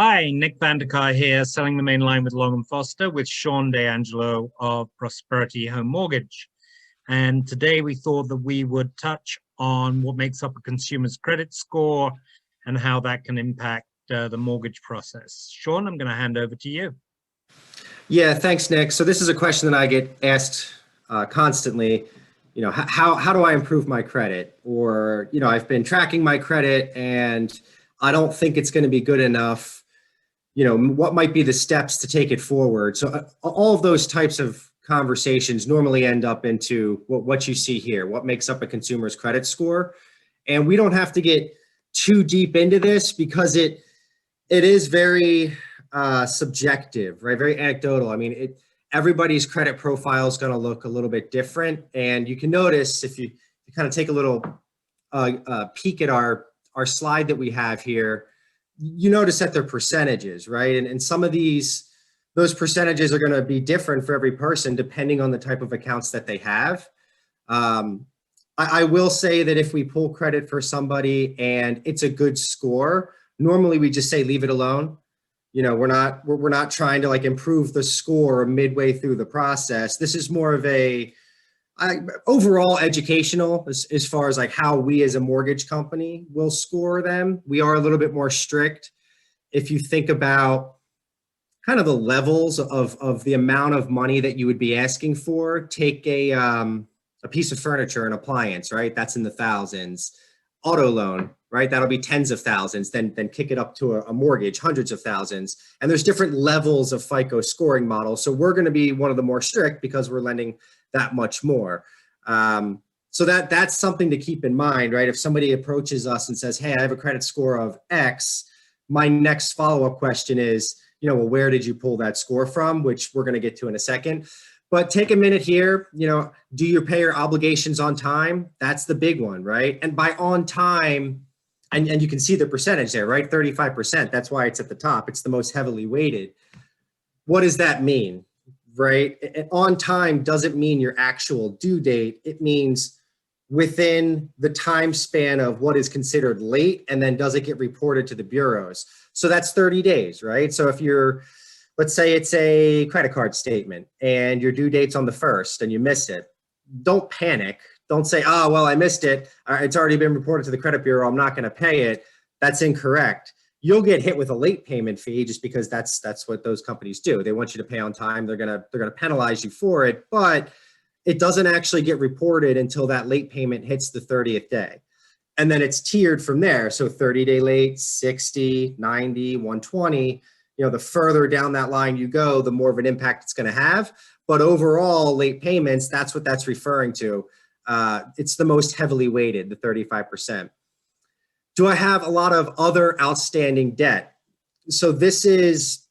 Hi, Nick Vandekar here, selling the main line with Long & Foster with Shawn DeAngelo of Prosperity Home Mortgage. And today we thought that we would touch on what makes up a consumer's credit score and how that can impact the mortgage process. Shawn, I'm going to hand over to you. Yeah, thanks, Nick. So this is a question that I get asked constantly. You know, how do I improve my credit? Or, you know, I've been tracking my credit and I don't think it's going to be good enough. You know, what might be the steps to take it forward? So all of those types of conversations normally end up into what you see here, what makes up a consumer's credit score. And we don't have to get too deep into this because it is very subjective, right? Very anecdotal. I mean, everybody's credit profile is going to look a little bit different. And you can notice if you kind of take a little peek at our slide that we have here, you notice that they're percentages, right? And some of those percentages are going to be different for every person depending on the type of accounts that they have. I will say that if we pull credit for somebody and it's a good score, normally we just say leave it alone. You know, we're not trying to like improve the score midway through the process. This is more of a overall educational as far as like how we as a mortgage company will score them. We are a little bit more strict. If you think about kind of the levels of the amount of money that you would be asking for, take a piece of furniture, an appliance, right? That's in the thousands. Auto loan, right? That'll be tens of thousands, then kick it up to a mortgage, hundreds of thousands. And there's different levels of FICO scoring models. So we're going to be one of the more strict because we're lending that much more. So that's something to keep in mind, right? If somebody approaches us and says, hey, I have a credit score of X, my next follow-up question is, you know, well, where did you pull that score from? Which we're going to get to in a second. But take a minute here, you know, do you pay your obligations on time? That's the big one, right? And by on time, and you can see the percentage there, right? 35%, that's why it's at the top. It's the most heavily weighted. What does that mean, right? And on time doesn't mean your actual due date. It means within the time span of what is considered late, and then does it get reported to the bureaus? So that's 30 days, right? So if let's say it's a credit card statement and your due date's on the 1st and you miss it, don't panic. Don't say, oh, well, I missed it. It's already been reported to the credit bureau. I'm not going to pay it. That's incorrect. You'll get hit with a late payment fee just because that's what those companies do. They want you to pay on time. They're going to penalize you for it, but it doesn't actually get reported until that late payment hits the 30th day. And then it's tiered from there. So 30-day late, 60, 90, 120. You know, the further down that line you go, the more of an impact it's going to have. But overall, late payments, that's what that's referring to. It's the most heavily weighted, the 35%. Do I have a lot of other outstanding debt? So this is,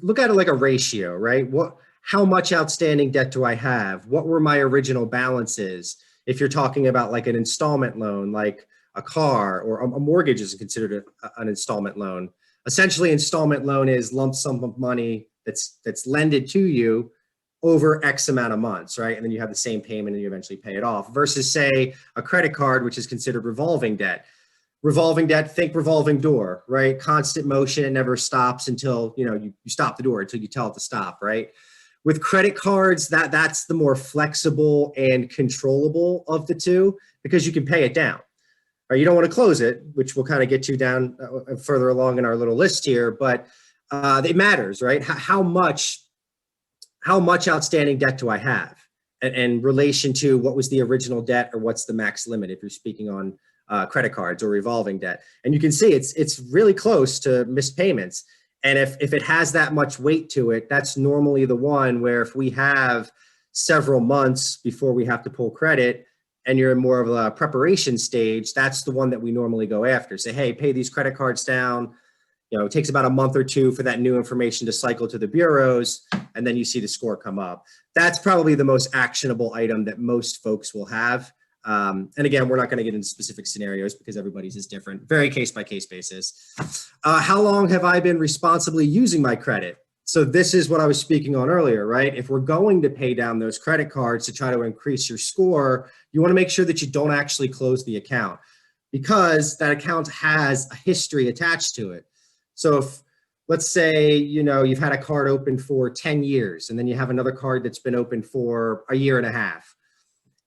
look at it like a ratio, right? How much outstanding debt do I have? What were my original balances? If you're talking about like an installment loan, like a car, or a mortgage is considered an installment loan. Essentially, installment loan is lump sum of money that's lended to you over X amount of months, right? And then you have the same payment and you eventually pay it off versus say a credit card, which is considered revolving debt. Revolving debt, think revolving door, right? Constant motion, it never stops until, you know, you stop the door until you tell it to stop, right? With credit cards, that's the more flexible and controllable of the two because you can pay it down. Right? You don't want to close it, which we'll kind of get to down further along in our little list here, but it matters, right? How much outstanding debt do I have in relation to what was the original debt or what's the max limit if you're speaking on credit cards or revolving debt. And you can see it's really close to missed payments. And if it has that much weight to it, that's normally the one where if we have several months before we have to pull credit and you're in more of a preparation stage, that's the one that we normally go after. Say, hey, pay these credit cards down. You know, it takes about a month or two for that new information to cycle to the bureaus, and then you see the score come up. That's probably the most actionable item that most folks will have. And again, we're not going to get into specific scenarios because everybody's is different, very case by case basis. How long have I been responsibly using my credit? So this is what I was speaking on earlier, right? If we're going to pay down those credit cards to try to increase your score, you want to make sure that you don't actually close the account because that account has a history attached to it. So if, let's say, you've had a card open for 10 years and then you have another card that's been open for a year and a half.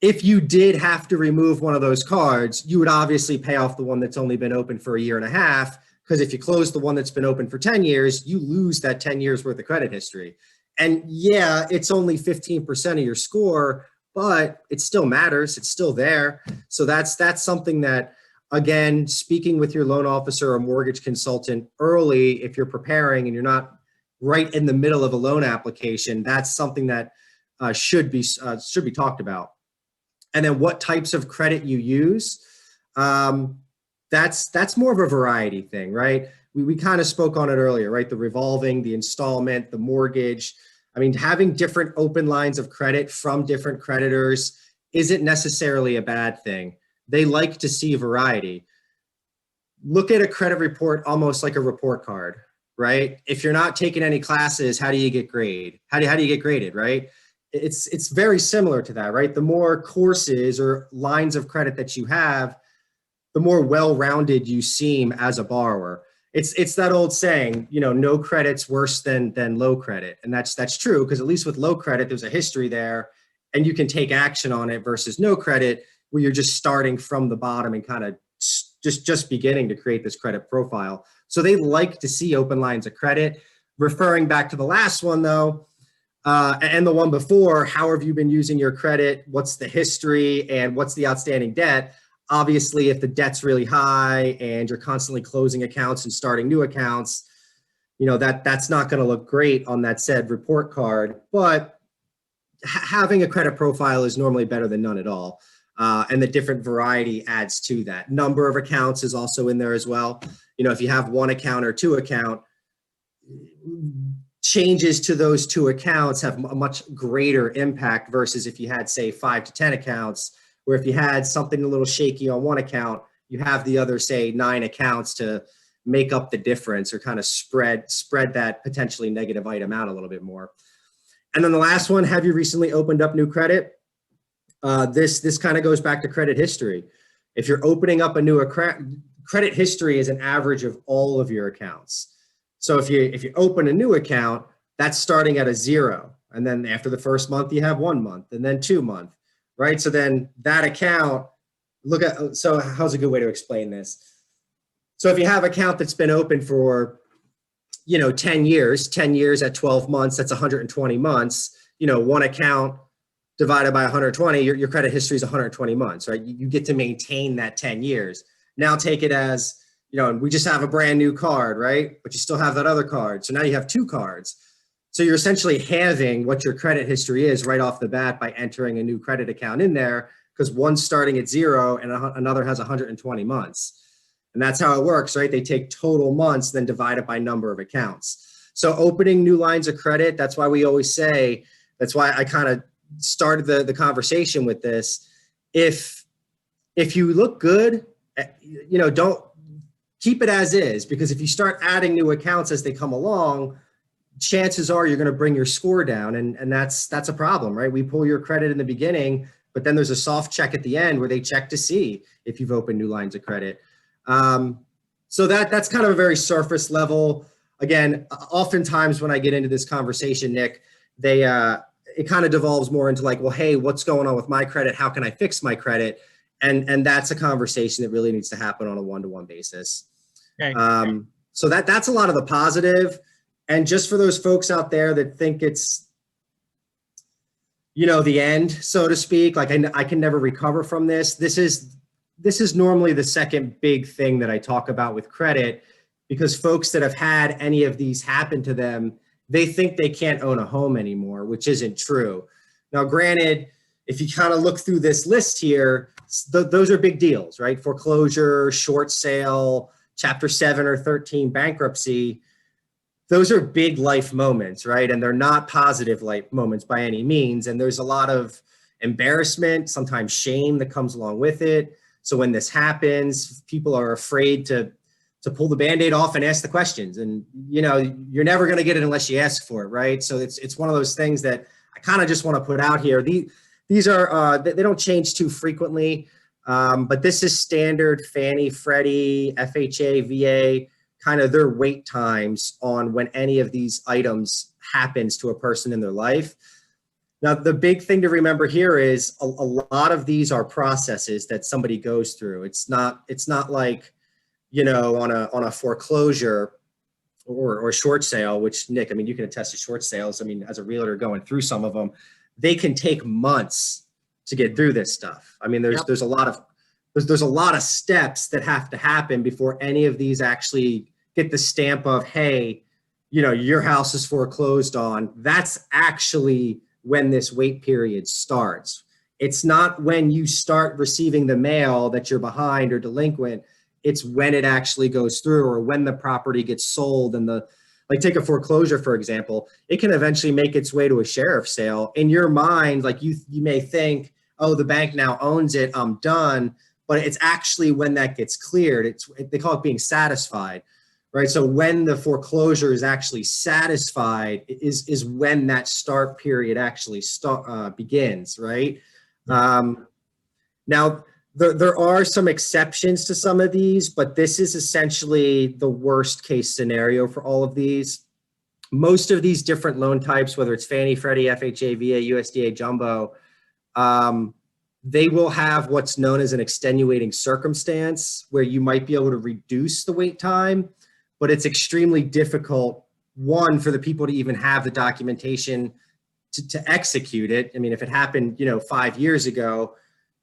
If you did have to remove one of those cards, you would obviously pay off the one that's only been open for a year and a half, because if you close the one that's been open for 10 years, you lose that 10 years worth of credit history. And yeah, it's only 15% of your score, but it still matters. It's still there. So that's something that, again, speaking with your loan officer or mortgage consultant early, if you're preparing and you're not right in the middle of a loan application, that's something that should be talked about. And then what types of credit you use, that's more of a variety thing, right? We kind of spoke on it earlier, right? The revolving, the installment, the mortgage. I mean, having different open lines of credit from different creditors isn't necessarily a bad thing. They like to see variety. Look at a credit report almost like a report card, right? If you're not taking any classes, how do you get graded? How do you get graded, right? It's very similar to that, right? The more courses or lines of credit that you have, the more well-rounded you seem as a borrower. It's that old saying, no credit's worse than low credit. And that's true, because at least with low credit, there's a history there and you can take action on it, versus no credit, where you're just starting from the bottom and kind of just beginning to create this credit profile. So they like to see open lines of credit. Referring back to the last one though, and the one before, how have you been using your credit? What's the history and what's the outstanding debt? Obviously, if the debt's really high and you're constantly closing accounts and starting new accounts, that's not going to look great on that said report card. But having a credit profile is normally better than none at all. And the different variety adds to that. Number of accounts is also in there as well. If you have one account or two account, changes to those two accounts have a much greater impact versus if you had, say, 5 to 10 accounts, where if you had something a little shaky on one account, you have the other, say, 9 accounts to make up the difference or kind of spread that potentially negative item out a little bit more. And then the last one, have you recently opened up new credit? This kind of goes back to credit history. If you're opening up a new credit history is an average of all of your accounts. So if you open a new account, that's starting at a 0. And then after the first month, you have 1 month and then 2 months, right? So then that account, so how's a good way to explain this? So if you have an account that's been open for, 10 years at 12 months, that's 120 months, one account divided by 120, your credit history is 120 months, right? You get to maintain that 10 years. Now take it as, and we just have a brand new card, right? But you still have that other card. So now you have 2 cards. So you're essentially halving what your credit history is right off the bat by entering a new credit account in there, because one's starting at 0 and another has 120 months. And that's how it works, right? They take total months, then divide it by number of accounts. So opening new lines of credit, that's why we always say, that's why I kind of started the conversation with this. If you look good, don't keep it as is, because if you start adding new accounts as they come along, chances are you're going to bring your score down. And that's a problem, right? We pull your credit in the beginning, but then there's a soft check at the end where they check to see if you've opened new lines of credit. So that's kind of a very surface level. Again, oftentimes when I get into this conversation, Nick, it kind of devolves more into like, well, hey, what's going on with my credit? How can I fix my credit? And that's a conversation that really needs to happen on a one-to-one basis. Okay. So that's a lot of the positive. And just for those folks out there that think it's, the end, so to speak, like I can never recover from this. This is normally the second big thing that I talk about with credit, because folks that have had any of these happen to them, they think they can't own a home anymore, which isn't true. Now, granted, if you kind of look through this list here, those are big deals, right? Foreclosure, short sale, Chapter 7 or 13 bankruptcy. Those are big life moments, right? And they're not positive life moments by any means. And there's a lot of embarrassment, sometimes shame that comes along with it. So when this happens, people are afraid to pull the Band-Aid off and ask the questions. And, you're never going to get it unless you ask for it, right? So it's one of those things that I kind of just want to put out here. These are, they don't change too frequently, but this is standard Fannie, Freddie, FHA, VA kind of their wait times on when any of these items happens to a person in their life. Now, the big thing to remember here is a lot of these are processes that somebody goes through. It's not like, you know, on a foreclosure or short sale, which Nick, I mean, you can attest to short sales. I mean, as a realtor going through some of them, they can take months to get through this stuff. I mean, there's a lot of steps that have to happen before any of these actually get the stamp of, hey, you know, your house is foreclosed on. That's actually when this wait period starts. It's not when you start receiving the mail that you're behind or delinquent. It's when it actually goes through, or when the property gets sold. And like take a foreclosure, for example, it can eventually make its way to a sheriff's sale. In your mind, like you may think, oh, the bank now owns it, I'm done. But it's actually when that gets cleared. They call it being satisfied, right? So when the foreclosure is actually satisfied is when that start period actually begins, right? Now, there are some exceptions to some of these, but this is essentially the worst case scenario for all of these. Most of these different loan types, whether it's Fannie, Freddie, FHA, VA, USDA, Jumbo, they will have what's known as an extenuating circumstance where you might be able to reduce the wait time, but it's extremely difficult, one, for the people to even have the documentation to execute it. I mean, if it happened, you know, 5 years ago,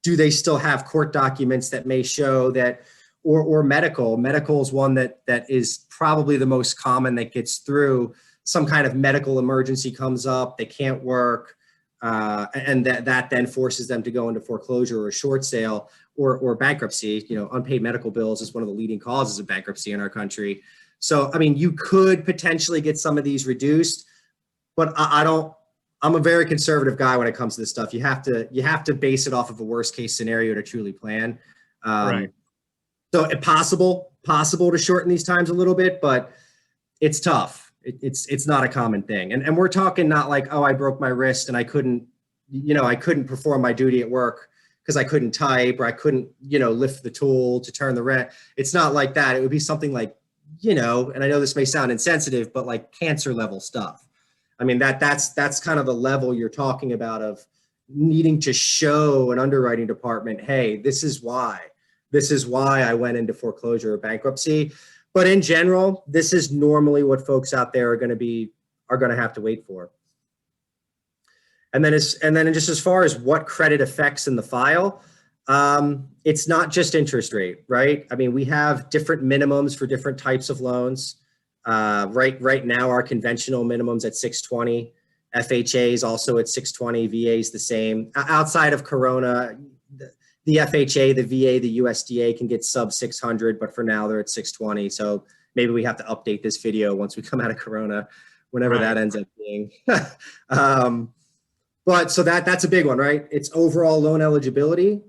do they still have court documents that may show that, or medical is one that is probably the most common that gets through. Some kind of medical emergency comes up, they can't work, and that then forces them to go into foreclosure or a short sale or bankruptcy. You know, unpaid medical bills is one of the leading causes of bankruptcy in our country. So, I mean, you could potentially get some of these reduced, but I'm a very conservative guy when it comes to this stuff. You have to base it off of a worst case scenario to truly plan. Right. So it's possible to shorten these times a little bit, but it's tough. It's not a common thing. And we're talking not like, oh, I broke my wrist and I couldn't perform my duty at work because I couldn't type, or I couldn't, you know, lift the tool to turn the rent. It's not like that. It would be something like, you know, and I know this may sound insensitive, but like cancer level stuff. I mean, that's kind of the level you're talking about of needing to show an underwriting department, hey, this is why I went into foreclosure or bankruptcy. But in general, this is normally what folks out there are going to have to wait for. And then just as far as what credit affects in the file, it's not just interest rate, right? I mean, we have different minimums for different types of loans. Right now, our conventional minimum's at 620. FHA is also at 620. VA is the same. Outside of Corona, the FHA, the VA, the USDA can get sub 600, but for now they're at 620. So maybe we have to update this video once we come out of Corona, whenever that ends up being. But so that's a big one, right? It's overall loan eligibility.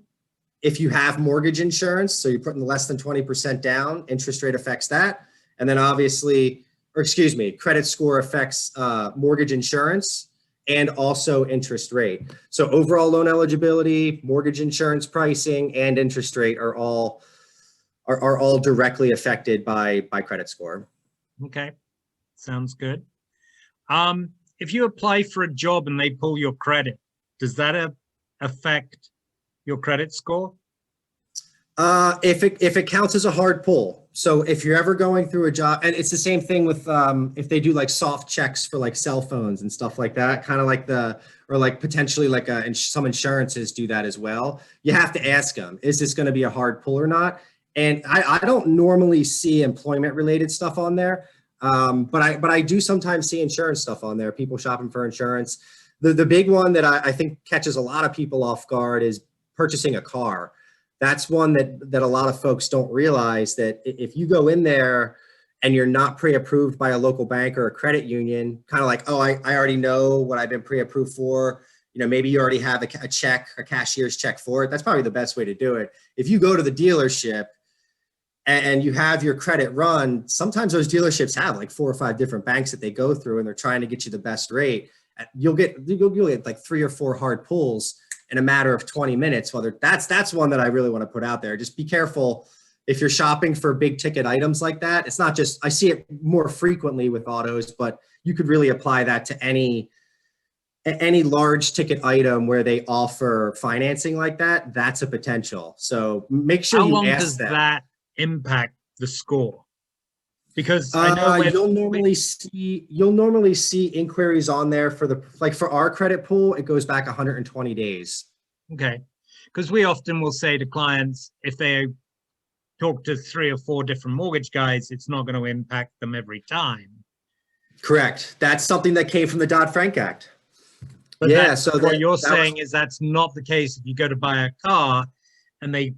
If you have mortgage insurance, so you're putting less than 20% down, interest rate affects that. And then obviously, credit score affects mortgage insurance and also interest rate. So overall loan eligibility, mortgage insurance pricing, and interest rate are all directly affected by credit score. Okay, sounds good. If you apply for a job and they pull your credit, does that affect your credit score? If it counts as a hard pull. So if you're ever going through a job, and it's the same thing with if they do like soft checks for like cell phones and stuff like that, kind of like or like potentially like some insurances do that as well. You have to ask them, is this going to be a hard pull or not? And I don't normally see employment related stuff on there, but I do sometimes see insurance stuff on there. People shopping for insurance. The big one that I think catches a lot of people off guard is purchasing a car. That's one that a lot of folks don't realize, that if you go in there and you're not pre-approved by a local bank or a credit union, kind of like, oh, I already know what I've been pre-approved for. You know, maybe you already have a cashier's check for it. That's probably the best way to do it. If you go to the dealership and you have your credit run, sometimes those dealerships have like 4 or 5 different banks that they go through, and they're trying to get you the best rate. You'll get like 3 or 4 hard pulls in a matter of 20 minutes. Whether that's one that I really want to put out there. Just be careful, if you're shopping for big ticket items like that, it's not just, I see it more frequently with autos, but you could really apply that to any large ticket item where they offer financing like that. That's a potential. So make sure How you long ask does them. that impact the score? Because I know you'll normally see inquiries on there for our credit pool, it goes back 120 days. Okay, because we often will say to clients, if they talk to 3 or 4 different mortgage guys, it's not going to impact them every time. Correct. That's something that came from the Dodd-Frank Act. But yeah. So what you're saying is that's not the case if you go to buy a car and they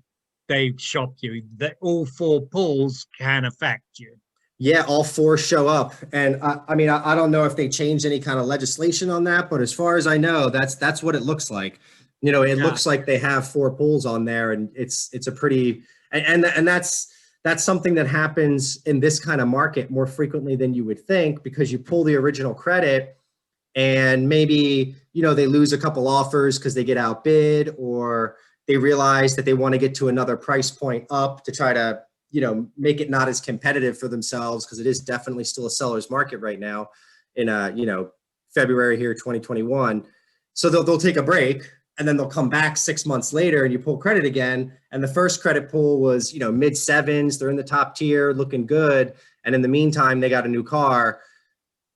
shop you. That all 4 pulls can affect you. Yeah, all 4 show up. And I mean, I don't know if they changed any kind of legislation on that, but as far as I know, that's what it looks like. You know, it looks like they have 4 pulls on there, and it's a pretty, and that's something that happens in this kind of market more frequently than you would think, because you pull the original credit and maybe, you know, they lose a couple offers because they get outbid, or they realize that they want to get to another price point up to try to, you know, make it not as competitive for themselves, because it is definitely still a seller's market right now in you know, February here, 2021. So they'll take a break, and then they'll come back 6 months later and you pull credit again. And the first credit pull was, you know, mid 7s, they're in the top tier, looking good. And in the meantime, they got a new car,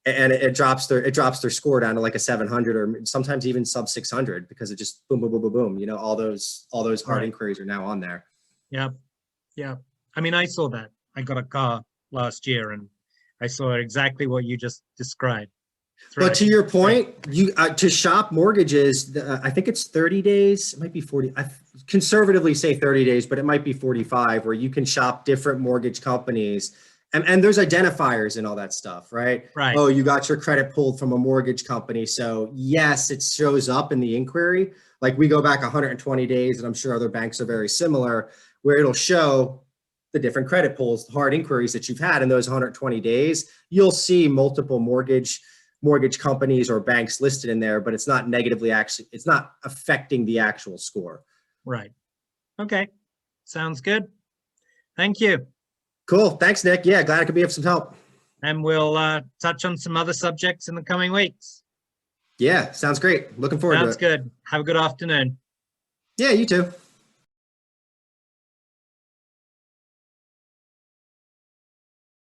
and it drops their score down to like a 700, or sometimes even sub 600, because it just boom, boom, boom, boom, boom. You know, all those hard inquiries are now on there. Yeah. Yeah. I mean, I saw that. I got a car last year and I saw exactly what you just described. But to your point, you to shop mortgages, I think it's 30 days. It might be 40. I conservatively say 30 days, but it might be 45, where you can shop different mortgage companies. And there's identifiers and all that stuff, right? Right. Oh, you got your credit pulled from a mortgage company. So yes, it shows up in the inquiry. Like we go back 120 days, and I'm sure other banks are very similar, where it'll show the different credit pulls, hard inquiries that you've had in those 120 days. You'll see multiple mortgage companies or banks listed in there, but it's not it's not affecting the actual score. Right. Okay. Sounds good. Thank you. Cool. Thanks, Nick. Yeah, glad I could be of some help. And we'll touch on some other subjects in the coming weeks. Yeah, sounds great. Looking forward to it. Sounds good. Have a good afternoon. Yeah, you too.